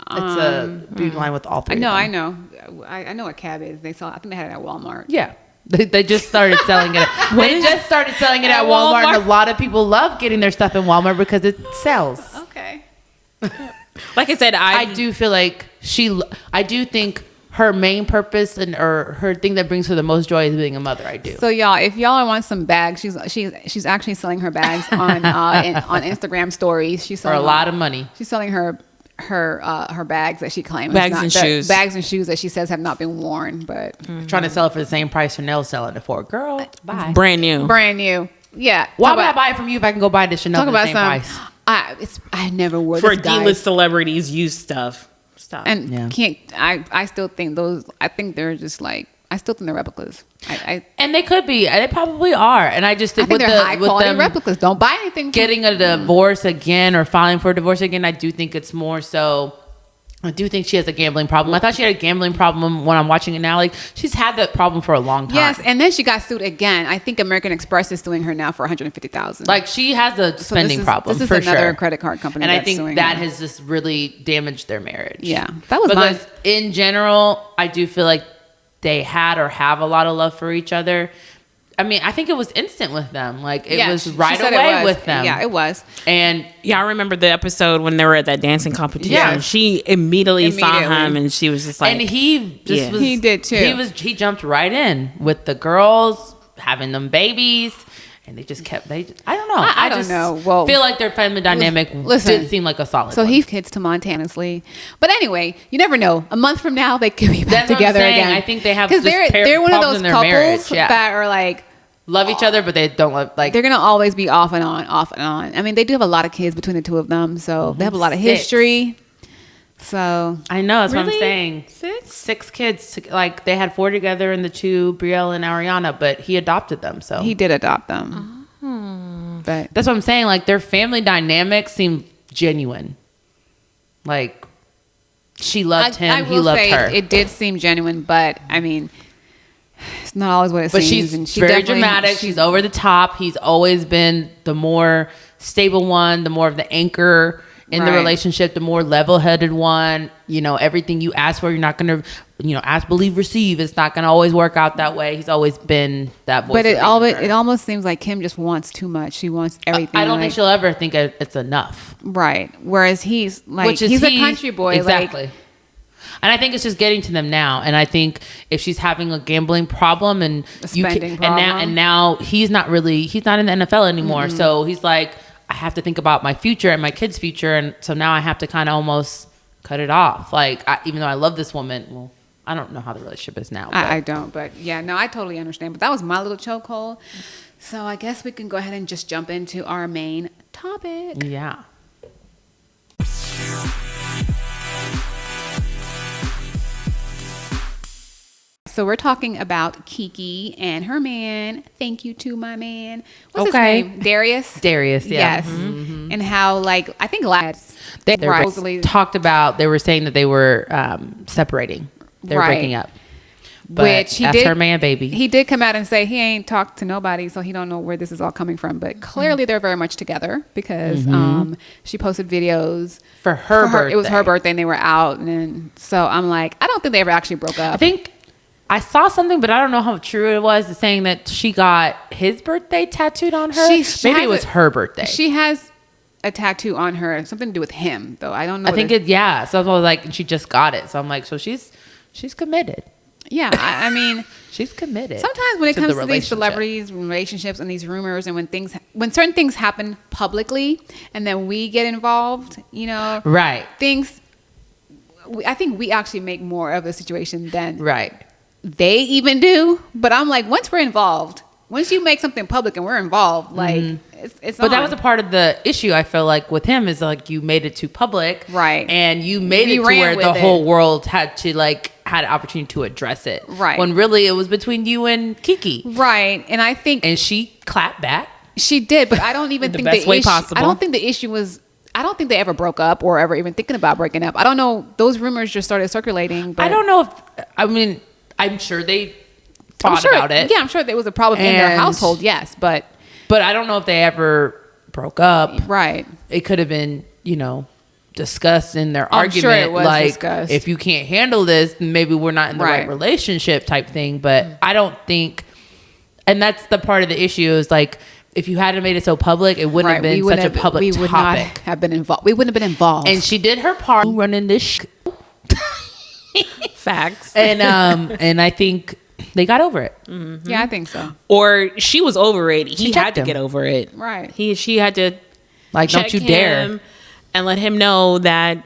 It's a beauty line with all three. I know. I know what Cab is. I think they had it at Walmart. Yeah. They just started selling it. They just started selling it at Walmart, and a lot of people love getting their stuff in Walmart because it sells. Okay. Like I said, I do feel like I do think her main purpose or her thing that brings her the most joy is being a mother. I do. So y'all, if y'all want some bags, she's actually selling her bags on on Instagram stories. She's selling for a lot of money. She's selling her bags that she claims bags and shoes that she says have not been worn, but trying to sell it for the same price Chanel's selling it for. Girl, buy brand new. Yeah. Why would I buy it from you if I can go buy it at Chanel for the same price? I never wore for this D-list celebrities use stuff. Stop. And I still think those. I think they're just like. I still think they're replicas. And they could be. They probably are. And I just think they're high quality replicas. Don't buy anything. Getting a divorce again or filing for a divorce again, I do think it's more so. I do think she has a gambling problem. I thought she had a gambling problem when I'm watching it now. Like, she's had that problem for a long time. Yes, and then she got sued again. I think American Express is suing her now for $150,000. Like, she has a spending problem. This is another credit card company. And I think that has just really damaged their marriage. Yeah, that was because in general, I do feel like they had or have a lot of love for each other. I mean, I think it was instant with them. Like, it was right away with them. Yeah, it was. And yeah, I remember the episode when they were at that dancing competition. Yeah. She immediately saw him and she was just like... And he just was... He did too. He jumped right in with the girls, having them babies. And they just kept... I don't know. I don't know. Well, feel like their family dynamic didn't seem like a solid one. So he's kids tumultaneously. But anyway, you never know. A month from now, they could be back together again. I think they have because they're one of those couples that are like... Love each other, but they don't love... Like, they're going to always be off and on, off and on. I mean, they do have a lot of kids between the two of them. So they have a lot of history. So... I know. That's what I'm saying. 6 kids. Like, they had 4 together and the 2, Brielle and Ariana, but he adopted them. So he did adopt them. But that's what I'm saying. Like, their family dynamic seemed genuine. Like, she loved him. He loved her. It did seem genuine, but I mean... It's not always what it seems. But she's very dramatic. She's over the top. He's always been the more stable one, the more of the anchor in the relationship, the more level-headed one. You know, everything you ask for, you're not going to, you know, ask, believe, receive. It's not going to always work out that way. He's always been that voice. But it almost seems like Kim just wants too much. She wants everything. I don't think she'll ever think it's enough. Right. Whereas he's like, he's a country boy. Exactly. And I think it's just getting to them now. And I think if she's having a gambling problem and now he's not in the NFL anymore. Mm-hmm. So he's like, I have to think about my future and my kids' future. And so now I have to kind of almost cut it off. Like, even though I love this woman, well, I don't know how the relationship is now. I don't. But yeah, no, I totally understand. But that was my little chokehold. So I guess we can go ahead and just jump into our main topic. Yeah. So we're talking about Kiki and her man. Thank you to my man. What's his name? Darius? Darius, yeah. Yes. Mm-hmm. And how, like, I think they talked about, they were saying that they were separating. They were breaking up. But which that's her man, baby. He did come out and say he ain't talked to nobody, so he don't know where this is all coming from. But clearly they're very much together because she posted videos for her birthday. It was her birthday and they were out. And so I'm like, I don't think they ever actually broke up. I think I saw something, but I don't know how true it was, saying that she got his birthday tattooed on her. Maybe it was her birthday. She has a tattoo on her, something to do with him, though. I don't know. I think yeah. So I was like, she just got it. So I'm like, so she's committed. Yeah, I mean, she's committed. Sometimes when it comes to these celebrities, relationships, and these rumors, and when certain things happen publicly, and then we get involved, you know, right? I think we actually make more of the situation than right. They even do. But I'm like, once we're involved, once you make something public and we're involved, like it's but that was a part of the issue. I feel like with him is like you made it too public, right? And you made it to where the whole world had an opportunity to address it, right? When really it was between you and Kiki, right? And I think, and she clapped back. She did, but I don't even think the way possible. I don't think the issue was. I don't think they ever broke up or ever even thinking about breaking up. I don't know. Those rumors just started circulating. But I don't know I'm sure they thought about it. Yeah, I'm sure there was a problem in their household. Yes, but I don't know if they ever broke up. Right. It could have been, discussed in their argument. Sure it was discussed. If you can't handle this, then maybe we're not in the right relationship type thing. But I don't think, and that's the part of the issue is like, if you hadn't made it so public, it wouldn't have been such a public topic. We would not have been involved. We wouldn't have been involved. And she did her part running this Facts. And I think they got over it. Mm-hmm. Yeah, I think so. Or she was over it. He had to get over it. Right. She had to don't you dare. And let him know that,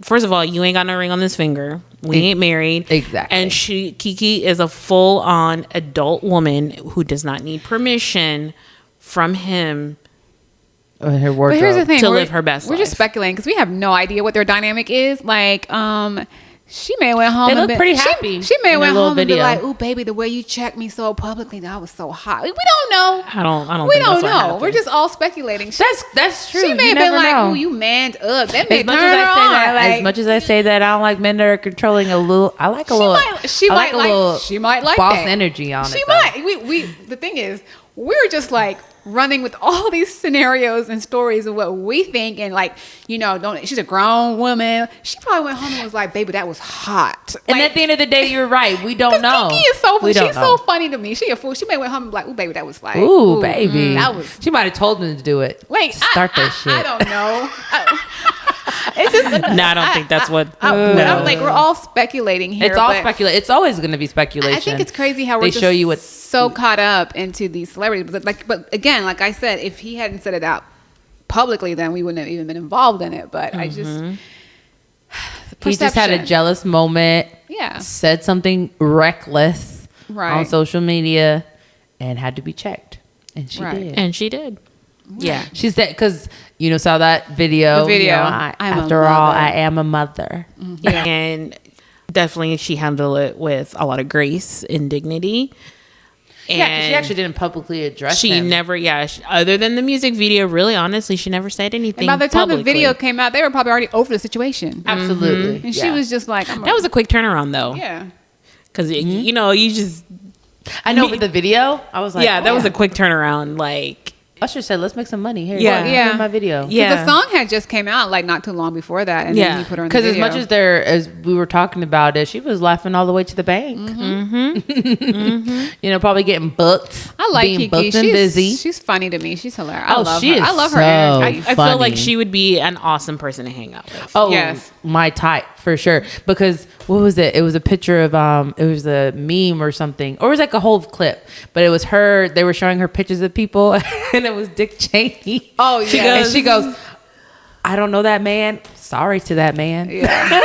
first of all, you ain't got no ring on this finger. We ain't married. Exactly. And Kiki is a full-on adult woman who does not need permission from him. Her wardrobe. But here's the thing. To live her best life. We're just speculating because we have no idea what their dynamic is. Like, she may have went home. They look pretty happy. She may have went home and be like, "Ooh, baby, the way you checked me so publicly, that was so hot." We don't know. I don't. We don't know. We're just all speculating. That's true. She may have been like, "Ooh, you manned up." That may turn her on. As much as I say that, I don't like men that are controlling a little. I like a little. She might like boss that. energy on it. She might. We. The thing is, we're just like running with all these scenarios and stories of what we think, and like, she's a grown woman. She probably went home and was like, "Baby, that was hot." And at the end of the day, you're right. We don't know. Kiki is so funny to me. She a fool. She may went home and be like, "Ooh, baby, that was like, ooh, baby, that was." She might have told him to do it. Wait, start that shit. I don't know. It's just I don't think that's what. I'm like, we're all speculating here. It's all speculation. It's always going to be speculation. I think it's crazy how we're just show you what's so caught up into these celebrities. But again, like I said, if he hadn't said it out publicly, then we wouldn't have even been involved in it. But I just, he just had a jealous moment. Yeah, said something reckless on social media, and had to be checked, and she did. And she did. Yeah, she said because saw that video. After all, I am a mother. Mm-hmm. Yeah, and definitely she handled it with a lot of grace and dignity. And yeah, she actually didn't publicly address She him. never, other than the music video, really, honestly, she never said anything. And by the time publicly. the video came out, they were probably already over the situation. Absolutely. And she was just like... that was a quick turnaround, though. Yeah. Because, you just... I know, with the video, I was like, that was a quick turnaround. Like, Usher said, "Let's make some money here." Yeah, my video. Yeah, the song had just came out like not too long before that, and then he put her in the video. Because as we were talking about it, she was laughing all the way to the bank. You know, probably getting booked. I like being Kiki. Booked and busy. She's funny to me. She's hilarious. I love her energy. I feel like she would be an awesome person to hang out with. Oh, yes, my type for sure. Because what was it? It was a picture of it was a meme or something, or it was like a whole clip. But it was her. They were showing her pictures of people, and it was Dick Cheney. Oh, yeah. She goes, "I don't know that man. Sorry to that man." Yeah.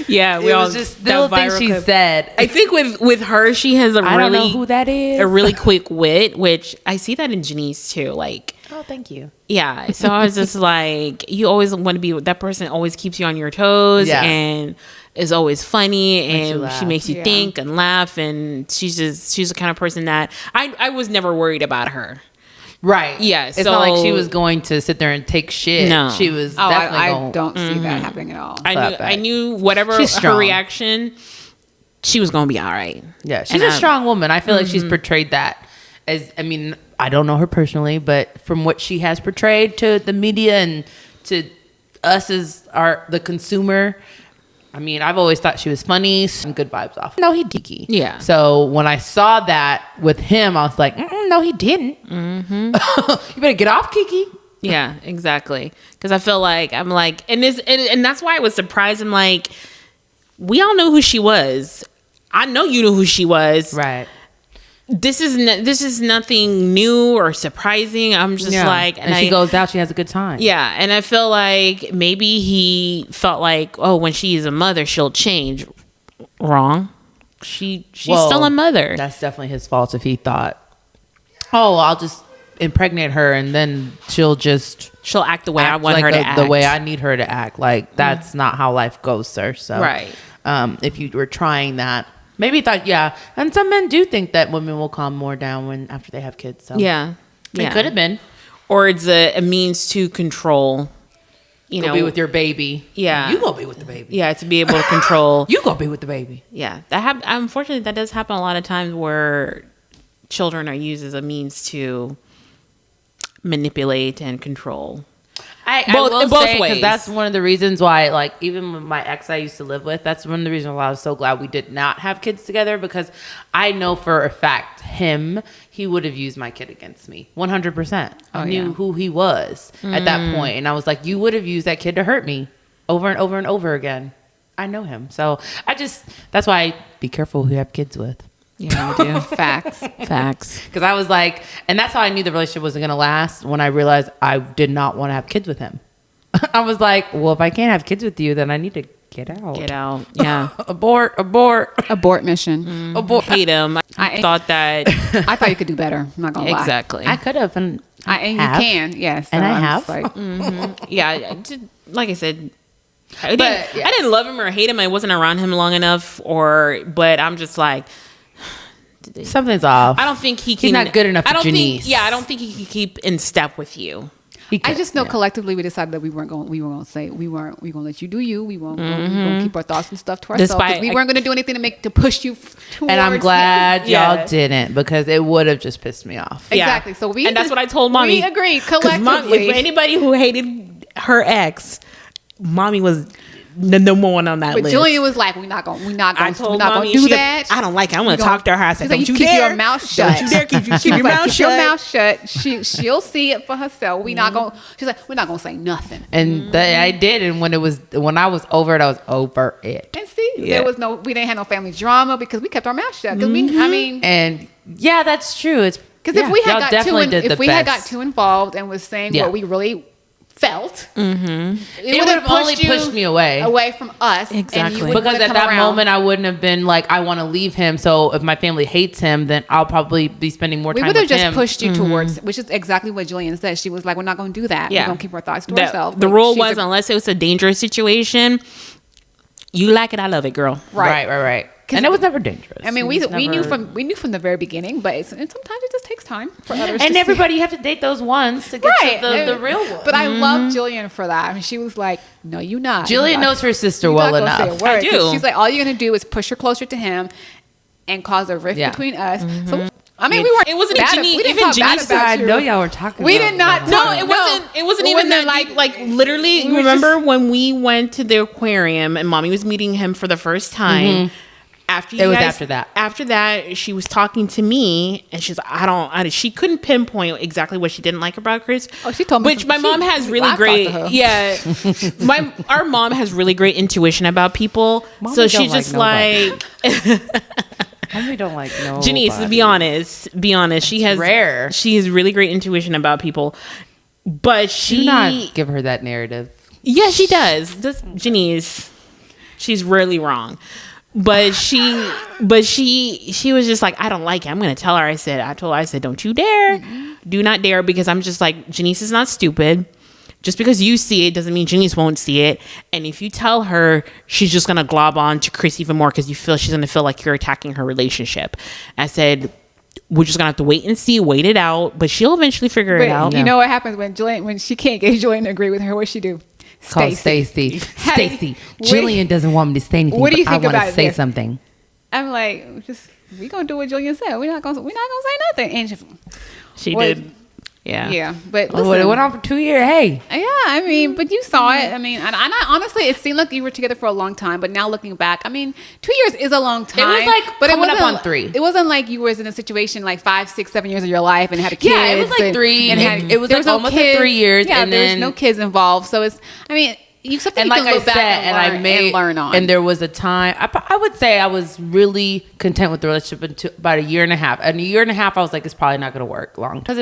Yeah, we all just the little thing she said. I think with her, she has I don't know who that is. A really quick wit, which I see that in Janice too. Like, oh, thank you. Yeah, so I was just like, you always want to be that person. Always keeps you on your toes, and is always funny, and she makes you think and laugh, and she's the kind of person that I was never worried about her. Right. Yeah. It's not like she was going to sit there and take shit. No. She was definitely I don't see that happening at all. I knew whatever her reaction, she was going to be all right. Yeah. She's a strong woman. I feel like she's portrayed that as, I mean, I don't know her personally, but from what she has portrayed to the media and to us as the consumer, I mean, I've always thought she was funny, some good vibes off. No, he geeky. Yeah. So when I saw that with him, I was like, no, he didn't. You better get off, Kiki. Yeah, exactly. Because I feel like I'm like, and that's why I was surprised. I'm like, we all know who she was. I know you know who she was. Right. This is nothing new or surprising. I'm just like, and she goes out, she has a good time. Yeah, and I feel like maybe he felt like, oh, when she is a mother, she'll change. Wrong. She's still a mother. That's definitely his fault if he thought, oh, I'll just impregnate her and then she'll act the way I want her to act. The way I need her to act. Like, that's not how life goes, sir. So, right. If you were trying that. Maybe he thought, and some men do think that women will calm more down after they have kids. So it could have been, or it's a means to control. You know, be with your baby. Yeah, you gonna be with the baby. Yeah, to be able to control. You gonna be with the baby. Yeah, unfortunately, that does happen a lot of times where children are used as a means to manipulate and control. I will say, because that's one of the reasons why, like, even with my ex I used to live with, that's one of the reasons why I was so glad we did not have kids together, because I know for a fact he would have used my kid against me 100%. I knew who he was at that point, and I was like, you would have used that kid to hurt me over and over and over again. I know him, so that's why I be careful who you have kids with. Yeah, I do. Facts. Because I was like, and that's how I knew the relationship wasn't going to last, when I realized I did not want to have kids with him. I was like, well, if I can't have kids with you, then I need to get out. Get out. Yeah. Abort mission. Abort. Hate him. I thought you could do better. I'm not gonna lie. Exactly. I could have, and you can. Yes, and I have. Like, yeah. Like I said, I didn't love him or hate him. I wasn't around him long enough, but I'm just like, something's off. I don't think he's not good enough for Janice. I don't think he can keep in step with you. I just know collectively we decided that we weren't going to let you do you. We won't keep our thoughts and stuff to ourselves. We weren't going to do anything to push you towards. And I'm glad y'all didn't, because it would have just pissed me off. Exactly. So and that's what I told mommy. We agreed collectively. If anybody who hated her ex, mommy was the number one on that list. But Julian was like, we're not gonna do that. I don't like it. I'm gonna talk to her. I said, don't you keep your mouth shut. Don't you dare keep your mouth shut. Your mouth shut. She'll see it for herself. We're not gonna. She's like, we're not gonna say nothing. And I did. And when I was over it, I was over it. And see, we didn't have no family drama because we kept our mouth shut. And yeah, that's true. It's because if we had got too involved and was saying what we really felt, it would have only pushed me away from us. Exactly. Because at that moment I wouldn't have been like, I want to leave him, so if my family hates him, then I'll probably be spending more time with him. We would have just pushed you towards, which is exactly what Julian said. She was like, we're not going to do that. We're going to keep our thoughts to ourselves. The rule was, unless it was a dangerous situation, you like it, I love it, girl. Right. And it was never dangerous. I mean, we knew from the very beginning, but sometimes it just takes time for others. And everybody, you have to date those ones to get to the real one. But I love Jillian for that. I mean, she was like, "No, you not." Jillian knows her sister well enough. I do. She's like, all you're gonna do is push her closer to him, and caused a rift between us. Mm-hmm. So I mean, we weren't. It wasn't Jeannie. Even Jeannie said, "I know y'all were talking." We did not. No, it wasn't. It wasn't even that. Like literally, we remember when we went to the aquarium and Mommy was meeting him for the first time. After that, she was talking to me, and she's like, she couldn't pinpoint exactly what she didn't like about Chris. Oh, she told me. Which my mom has really great. Yeah, our mom has really great intuition about people. Mommy so she just like. We don't like no. Janice, be honest. She has rare. She has really great intuition about people, but she do not give her that narrative. Yeah, she does. Janice, she's rarely wrong, but she was just like, I don't like it. I'm gonna tell her. I told her, I said, don't you dare, do not dare, because I'm just like, Janice is not stupid. Just because you see it doesn't mean Janice won't see it. And if you tell her, she's just going to glob on to Chris even more because she's going to feel like you're attacking her relationship. I said, we're just going to have to wait and see, wait it out. But she'll eventually figure it out. You know what happens when she can't get Julian to agree with her? What she do? Call Stacey. Stacey, Julian doesn't want me to say anything. What do you think about it? I want to say something. I'm like, we going to do what Julian said. We're not going to say nothing. And she did. Yeah. But listen, it went on for 2 years. Hey. Yeah, I mean, but you saw it. I mean, and I honestly, it seemed like you were together for a long time. But now looking back, I mean, 2 years is a long time. It was like coming up on 3. It wasn't like you was in a situation like 5, 6, 7 years of your life and had a kid. Yeah, it was like 3. It was like almost like 3 years. Yeah, and there's no kids involved. So it's, I mean, something you can look back and learn on. And there was a time, I would say I was really content with the relationship until about a year and a half. And a year and a half, I was like, it's probably not going to work long. Because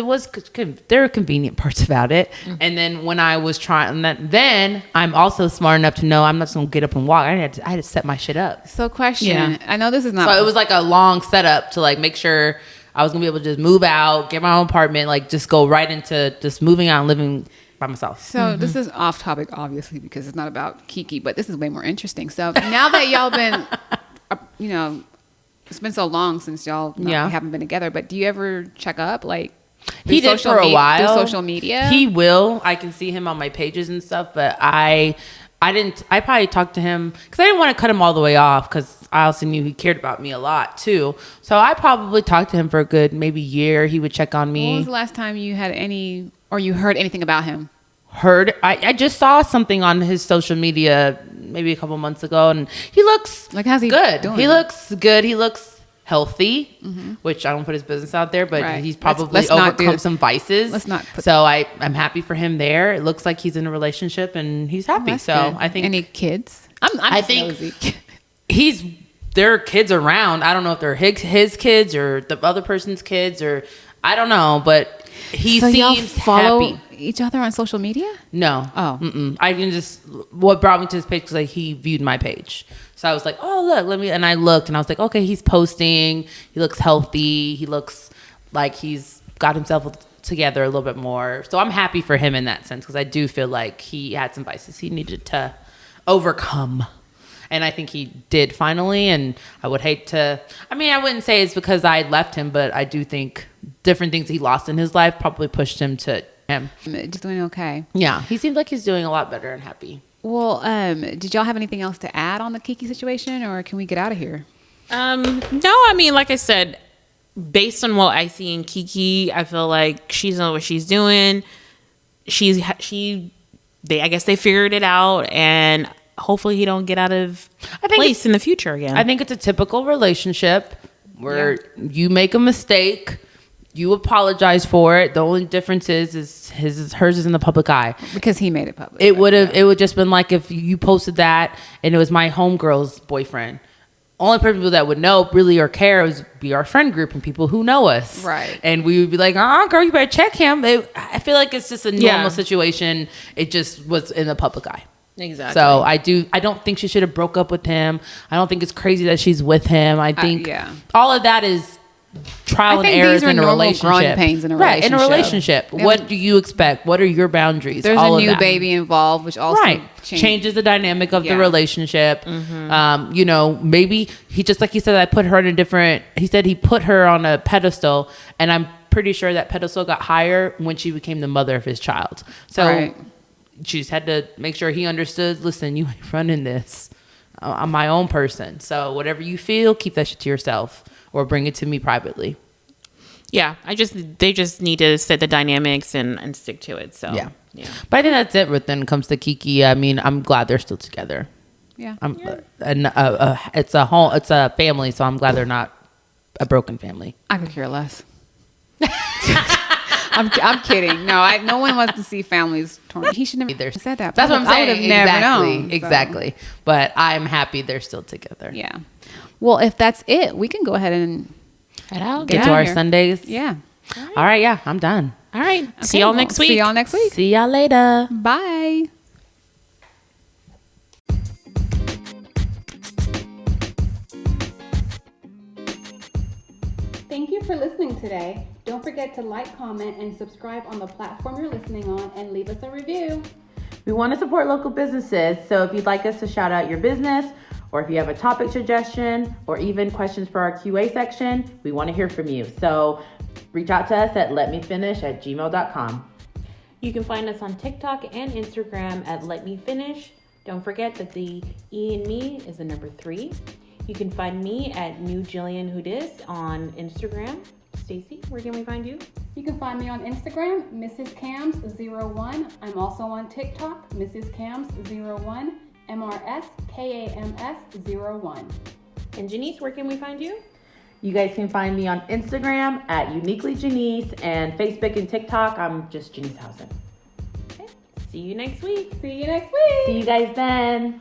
there were convenient parts about it. Mm-hmm. And then when I was trying, then I'm also smart enough to know I'm not just going to get up and walk. I had to set my shit up. So question, I know this is not. So it was like a long setup to like make sure I was going to be able to just move out, get my own apartment, like just go right into just moving out and living by myself. So this is off topic, obviously, because it's not about Kiki, but this is way more interesting. So now that y'all been, it's been so long since y'all haven't been together, but do you ever check up? Like, he did for a while. Through social media? He will. I can see him on my pages and stuff, but I probably talked to him because I didn't want to cut him all the way off because I also knew he cared about me a lot too. So I probably talked to him for a good maybe year. He would check on me. When was the last time you had you heard anything about him? I just saw something on his social media maybe a couple months ago, and he looks like, how's he good? Doing? He looks good. He looks healthy, which I don't put his business out there, but he's probably overcome some vices. Let's not. So I'm happy for him there. It looks like he's in a relationship and he's happy. Oh, so good. I think any kids? I think there are kids around. I don't know if they're his kids or the other person's kids or I don't know, but he seems happy. Each other on social media? No. Oh. Mm-mm. I can just, what brought me to his page was like he viewed my page. So I was like, oh, look, and I looked and I was like, okay, he's posting. He looks healthy. He looks like he's got himself together a little bit more. So I'm happy for him in that sense because I do feel like he had some vices he needed to overcome. And I think he did finally. And I would hate to, I wouldn't say it's because I left him, but I do think different things he lost in his life probably pushed him to him. Just doing okay. Yeah, he seems like he's doing a lot better and happy. Well, did y'all have anything else to add on the Kiki situation, or can we get out of here? No, like I said, based on what I see in Kiki, I feel like she's on what she's doing. I guess they figured it out, and hopefully he don't get out of place in the future again. I think it's a typical relationship where you make a mistake. You apologize for it. The only difference is hers is in the public eye because he made it public. It would just been like if you posted that and it was my homegirl's boyfriend. Only people that would know really or care would be our friend group and people who know us, right? And we would be like, girl, you better check him. I feel like it's just a normal situation. It just was in the public eye. Exactly. So I don't think she should have broke up with him. I don't think it's crazy that she's with him. I think all of that is trial and errors in a relationship. Growing pains in a relationship. Right, in a relationship. What do you expect? What are your boundaries? There's a new baby involved, which also changes the dynamic of the relationship. Mm-hmm. Maybe he just like he said, he said he put her on a pedestal, and I'm pretty sure that pedestal got higher when she became the mother of his child. So she just had to make sure he understood, listen, you ain't running this. I'm my own person. So whatever you feel, keep that shit to yourself. or bring it to me privately. Yeah, they just need to set the dynamics and stick to it. So yeah. But I think that's it when it comes to Kiki. I mean, I'm glad they're still together. Yeah. And it's a family, so I'm glad they're not a broken family. I could care less. I'm kidding. No, no one wants to see families torn. He should never said that. That's what I'm saying. I would have never known. Exactly. So. But I'm happy they're still together. Yeah. Well, if that's it, we can go ahead and head out. Get to our Sundays. Yeah. All right. Yeah, I'm done. All right. Okay, see y'all next week. See y'all next week. See y'all later. Bye. Thank you for listening today. Don't forget to like, comment, and subscribe on the platform you're listening on, and leave us a review. We want to support local businesses, so if you'd like us to shout out your business, or if you have a topic suggestion, or even questions for our QA section, we want to hear from you. So reach out to us at letmefinish@gmail.com. You can find us on TikTok and Instagram at letmefinish. Don't forget that the E in me is the number 3. You can find me at New Jillian Houdis on Instagram. Stacy, where can we find you? You can find me on Instagram, Mrs. Cams01. I'm also on TikTok, Mrs. Cams01, MRSKAMS01. And Janice, where can we find you? You guys can find me on Instagram at Uniquely Janice, and Facebook and TikTok, I'm just Janice Housen. Okay. See you next week. See you next week. See you guys then.